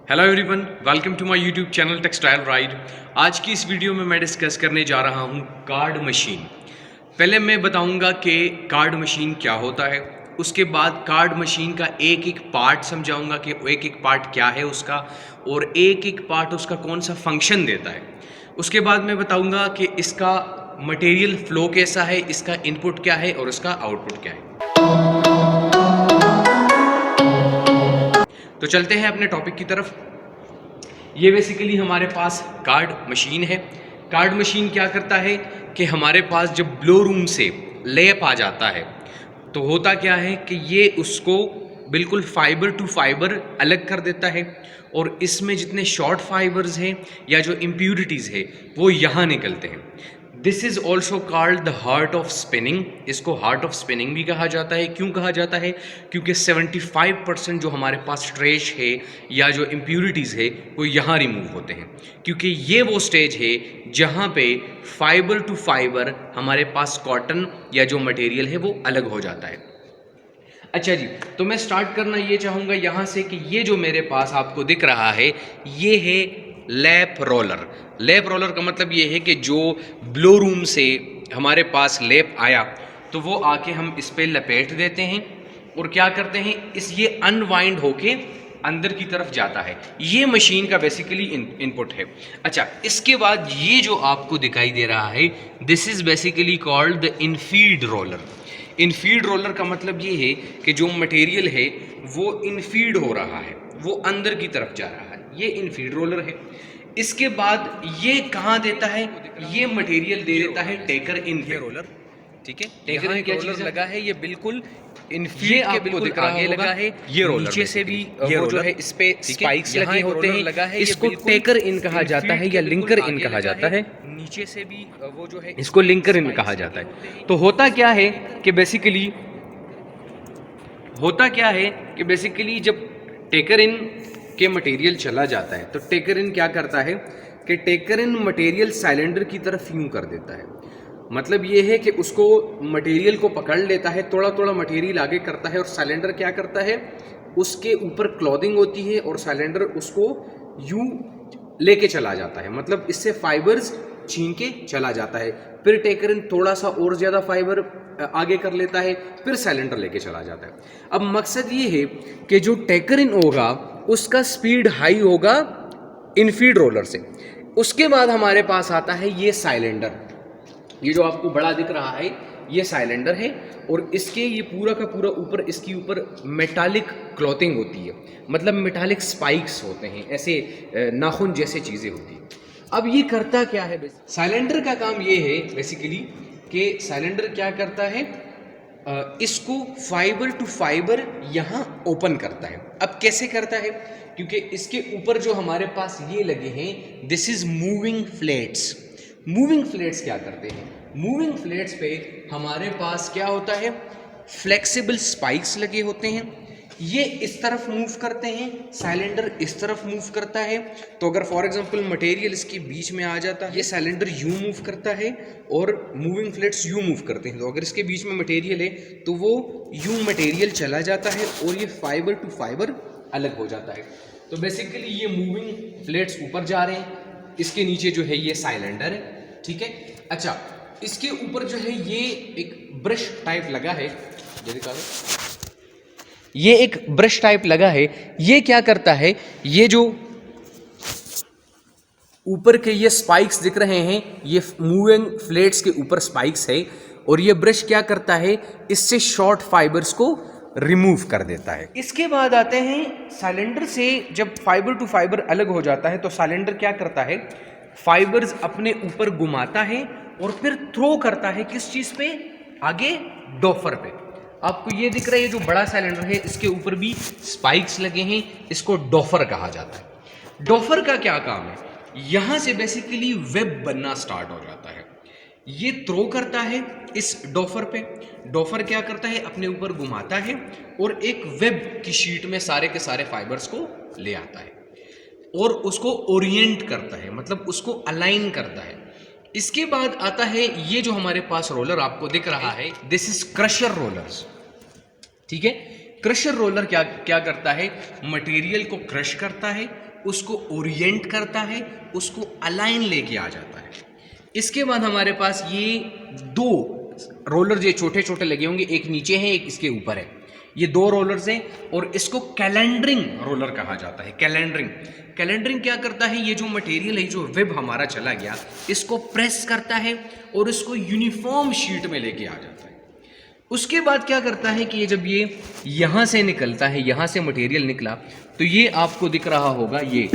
Hello everyone, welcome to my YouTube channel textile ride. आज की इस वीडियो में मैं डिस्कस करने जा रहा हूं कार्ड मशीन। पहले मैं बताऊंगा कि कार्ड मशीन क्या होता है, उसके बाद कार्ड मशीन का एक एक पार्ट समझाऊंगा कि एक एक पार्ट क्या है उसका, और एक एक पार्ट उसका कौन सा फंक्शन देता है। उसके बाद मैं बताऊंगा कि इसका मटेरियल फ्लो कैसा है, इसका इनपुट क्या है और इसका आउटपुट क्या है। तो चलते हैं अपने टॉपिक की तरफ। ये बेसिकली हमारे पास कार्ड मशीन है। कार्ड मशीन क्या करता है कि हमारे पास जब ब्लो रूम से लेप आ जाता है तो होता क्या है कि ये उसको बिल्कुल फाइबर टू फाइबर अलग कर देता है, और इसमें जितने शॉर्ट फाइबर्स हैं या जो इम्प्यूरिटीज़ है वो यहाँ निकलते हैं। This is also called the heart of spinning. इसको हार्ट ऑफ स्पिनिंग भी कहा जाता है। क्यों कहा जाता है? क्योंकि 75% जो हमारे पास ट्रेश है या जो इम्प्यूरिटीज़ है वो यहाँ रिमूव होते हैं, क्योंकि ये वो स्टेज है जहाँ पे फाइबर टू फाइबर हमारे पास कॉटन या जो मटेरियल है वो अलग हो जाता है। अच्छा जी, तो मैं स्टार्ट करना ये चाहूँगा यहाँ से कि ये जो मेरे पास आपको दिख रहा है ये है लैप रोलर। लैप रोलर का मतलब ये है कि जो ब्लो रूम से हमारे पास लैप आया तो वो आके हम इस पे लपेट देते हैं और क्या करते हैं, ये अनवाइंड होके अंदर की तरफ जाता है। ये मशीन का बेसिकली इनपुट है। अच्छा, इसके बाद ये जो आपको दिखाई दे रहा है this is basically called the infeed roller. Infeed roller का मतलब ये है कि जो मटेरियल है वो इनफीड हो रहा है, वो अंदर की तरफ जा रहा है, ये इनफीड रोलर है। इसके बाद ये कहाँ देता है, ये मटेरियल दे देता है टेकर इन रोलर। ठीक है, टेकर इन क्या चीज लगा है, ये बिल्कुल इनफीड के बिल्कुल आगे लगा है। ये नीचे से भी वो जो है इस पे स्पाइक्स लगे होते हैं, लगा है। इसको टेकर इन कहा जाता है या लिंकर इन कहा जाता है। नीचे से भी वो जो है इसको लिंकर इन कहा जाता है। तो होता क्या है कि बेसिकली जब टेकर इन के मटेरियल चला जाता है तो टेकर इन क्या करता है कि टेकर इन मटेरियल साइलेंडर की तरफ यूं कर देता है। मतलब ये है कि उसको मटेरियल को पकड़ लेता है, थोड़ा थोड़ा मटेरियल आगे करता है, और साइलेंडर क्या करता है, उसके ऊपर क्लॉथिंग होती है और साइलेंडर उसको यूं लेके चला जाता है। मतलब इससे फाइबर्स छीन के चला जाता है। फिर टेकर इन थोड़ा सा और ज़्यादा फाइबर आगे कर लेता है, फिर साइलेंडर लेके चला जाता है। अब मकसद ये है कि जो टेकर इन होगा उसका स्पीड हाई होगा इनफीड रोलर से। उसके बाद हमारे पास आता है ये साइलेंडर। ये जो आपको बड़ा दिख रहा है ये साइलेंडर है, और इसके ये पूरा का पूरा ऊपर, इसके ऊपर मेटालिक क्लॉथिंग होती है, मतलब मेटालिक स्पाइक्स होते हैं, ऐसे नाखून जैसे चीज़ें होती हैं। अब ये करता क्या है, साइलेंडर का काम ये है बेसिकली कि साइलेंडर क्या करता है, इसको फाइबर टू फाइबर यहाँ ओपन करता है। अब कैसे करता है, क्योंकि इसके ऊपर जो हमारे पास ये लगे हैं this is moving flats. Moving flats क्या करते हैं, मूविंग फ्लेट्स पे हमारे पास क्या होता है, फ्लेक्सिबल स्पाइक्स लगे होते हैं। ये इस तरफ मूव करते हैं, साइलेंडर इस तरफ मूव करता है। तो अगर फॉर एग्जांपल मटेरियल इसके बीच में आ जाता है, ये साइलेंडर यूं मूव करता है और मूविंग फ्लेट्स यूं मूव करते हैं। तो अगर इसके बीच में मटेरियल है तो वो यूं मटेरियल चला जाता है और ये फाइबर टू फाइबर अलग हो जाता है। तो बेसिकली ये मूविंग फ्लेट्स ऊपर जा रहे हैं, इसके नीचे जो है ये साइलेंडर है। ठीक है, अच्छा, इसके ऊपर जो है ये एक ब्रश टाइप लगा है, ये एक ब्रश टाइप लगा है। ये क्या करता है, ये जो ऊपर के ये स्पाइक्स दिख रहे हैं ये मूविंग फ्लेट्स के ऊपर स्पाइक्स है, और ये ब्रश क्या करता है, इससे शॉर्ट फाइबर्स को रिमूव कर देता है। इसके बाद आते हैं साइलेंडर से, जब फाइबर टू फाइबर अलग हो जाता है तो साइलेंडर क्या करता है, फाइबर्स अपने ऊपर घुमाता है और फिर थ्रो करता है किस चीज पे, आगे डॉफर पे। आपको ये दिख रहा है, जो बड़ा सिलेंडर है इसके ऊपर भी स्पाइक्स लगे हैं, इसको डॉफर कहा जाता है। डॉफर का क्या काम है, यहां से बेसिकली वेब बनना स्टार्ट हो जाता है। ये थ्रो करता है इस डॉफर पे, डॉफर क्या करता है, अपने ऊपर घुमाता है और एक वेब की शीट में सारे के सारे फाइबर्स को ले आता है और उसको ओरिएंट करता है, मतलब उसको अलाइन करता है। इसके बाद आता है ये जो हमारे पास रोलर आपको दिख रहा है, दिस इज क्रशर रोलर्स। ठीक है, क्रशर रोलर क्या क्या करता है, मटेरियल को क्रश करता है, उसको ओरिएंट करता है, उसको अलाइन लेके आ जाता है। इसके बाद हमारे पास ये दो रोलर जो छोटे छोटे लगे होंगे, एक नीचे है एक इसके ऊपर है, ये दो रोलर्स हैं और इसको कैलेंडरिंग रोलर कहा जाता है। कैलेंडरिंग क्या करता है, ये जो मटेरियल है, जो वेब हमारा चला गया, इसको प्रेस करता है और इसको यूनिफॉर्म शीट में लेके आ जाता है। उसके बाद क्या करता है कि ये जब ये यहाँ से निकलता है, यहाँ से मटेरियल निकला, तो ये आपको दिख रहा होगा, ये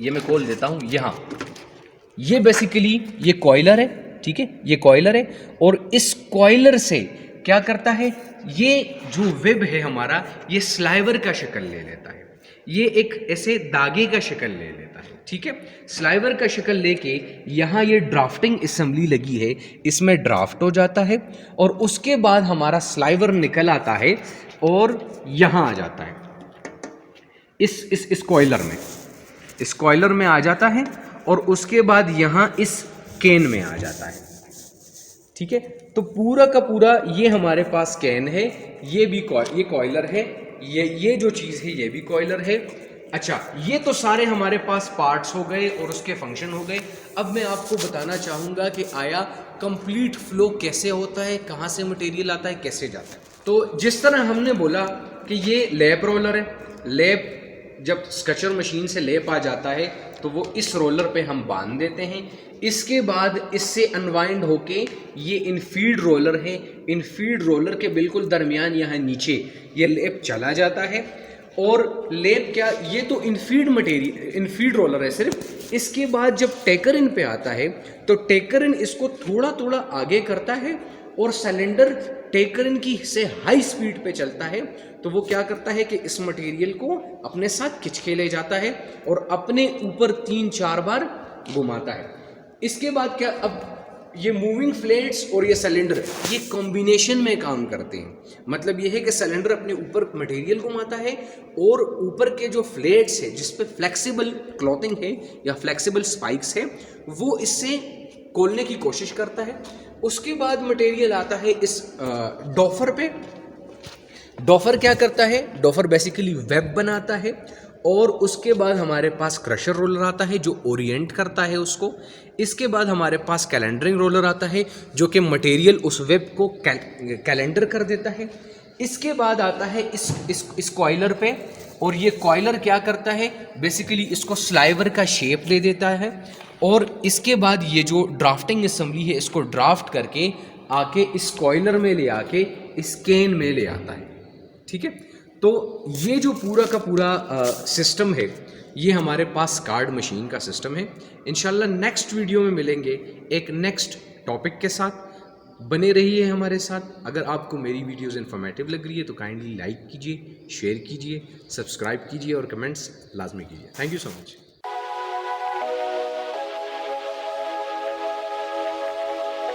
मैं खोल देता हूँ। यहाँ ये बेसिकली ये कॉइलर है, ठीक है, ये कॉइलर है और इस कॉइलर से क्या करता है, ये जो वेब है हमारा, ये स्लाइवर का शक्ल ले लेता है, ये एक ऐसे दागे का शक्ल ले लेता है, ठीक है। स्लाइवर का शक्ल लेके यहाँ ये ड्राफ्टिंग असेंबली लगी है, इसमें ड्राफ्ट हो जाता है और उसके बाद हमारा स्लाइवर निकल आता है और यहाँ आ जाता है इस कॉइलर में आ जाता है और उसके बाद यहाँ इस कैन में आ जाता है, ठीक है। तो पूरा का पूरा ये हमारे पास कैन है, ये कॉइलर है, ये जो चीज़ है ये भी कॉइलर है। अच्छा, ये तो सारे हमारे पास पार्ट्स हो गए और उसके फंक्शन हो गए। अब मैं आपको बताना चाहूँगा कि आया कंप्लीट फ्लो कैसे होता है, कहाँ से मटेरियल आता है, कैसे जाता है। तो जिस तरह हमने बोला कि ये लैप रोलर है, लैप जब स्केचर मशीन से लेप आ जाता है तो वो इस रोलर पे हम बांध देते हैं। इसके बाद इससे अनवाइंड होके ये इनफीड रोलर है, इनफीड रोलर के बिल्कुल दरमियान यहाँ नीचे ये लेप चला जाता है। और लेप क्या, ये तो इनफीड रोलर है सिर्फ। इसके बाद जब टेकर इन पे आता है तो टेकर इन इसको थोड़ा थोड़ा आगे करता है और सिलेंडर टेकर इन की से हाई स्पीड पे चलता है, तो वो क्या करता है कि इस मटेरियल को अपने साथ खिंच के ले जाता है और अपने ऊपर 3-4 बार घुमाता है। इसके बाद क्या, अब ये मूविंग फ्लेट्स और ये सिलेंडर ये कॉम्बिनेशन में काम करते हैं। मतलब ये है कि सिलेंडर अपने ऊपर मटेरियल घुमाता है और ऊपर के जो फ्लेट्स है जिस पे फ्लेक्सिबल क्लॉथिंग है या फ्लेक्सिबल स्पाइक्स है, वो इससे खोलने की कोशिश करता है। उसके बाद मटेरियल आता है इस डॉफर पे। डॉफर क्या करता है, डॉफर बेसिकली वेब बनाता है और उसके बाद हमारे पास क्रशर रोलर आता है जो ओरिएंट करता है उसको। इसके बाद हमारे पास कैलेंडरिंग रोलर आता है जो कि मटेरियल उस वेब को कैलेंडर कर देता है। इसके बाद आता है इस कॉइलर पे और ये कॉइलर क्या करता है, बेसिकली इसको स्लाइवर का शेप दे देता है और इसके बाद ये जो ड्राफ्टिंग असेंबली है इसको ड्राफ्ट करके आके इस कॉइलर में ले आके इस कैन में ले आता है, ठीक है। तो ये जो पूरा का पूरा सिस्टम है ये हमारे पास कार्ड मशीन का सिस्टम है। इंशाल्लाह नेक्स्ट वीडियो में मिलेंगे एक नेक्स्ट टॉपिक के साथ। बने रहिए हमारे साथ। अगर आपको मेरी वीडियोस इन्फॉर्मेटिव लग रही है तो काइंडली लाइक कीजिए, शेयर कीजिए, सब्सक्राइब कीजिए और कमेंट्स लाजमी कीजिए। Thank you so much.